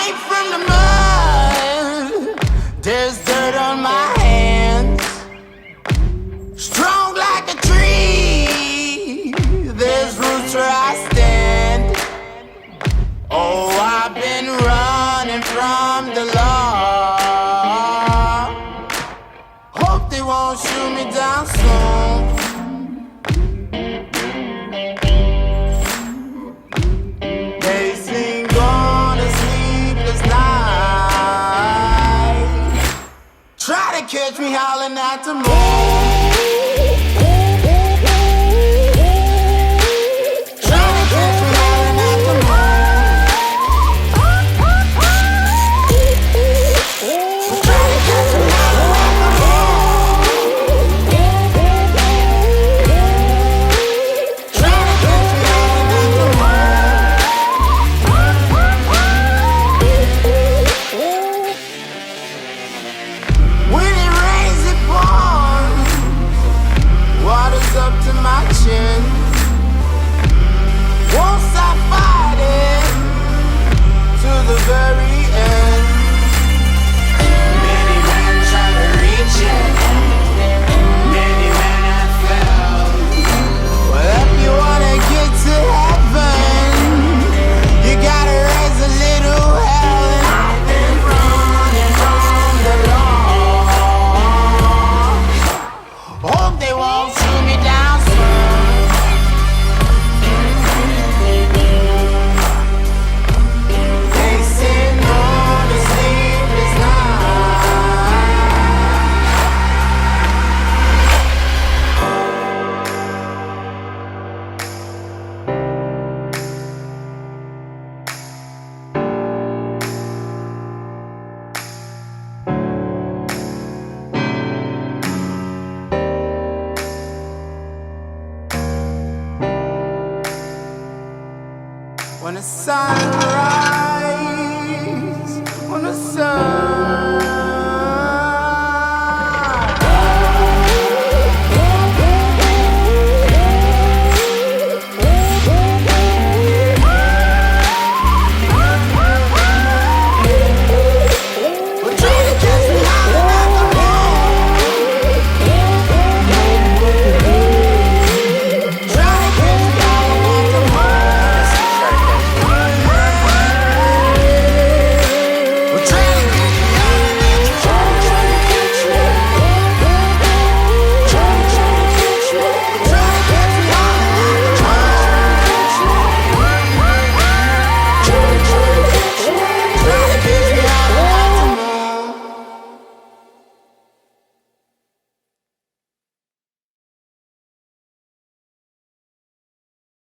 Made from the mud, there's dirt on my hands. Strong like a tree, there's roots where I stand. Oh, I've been running from the law. Hope they won't shoot me down soon. They sing on a sleepless night. Try to catch me howling at the moon. Up to my chin, won't stop fighting to the very end. Many men try to reach it, many men have failed. Well, if you wanna get to heaven, you gotta raise a little hell. And I've been running from the law. Hope they won't shoot me down. When the sun rises, when the sun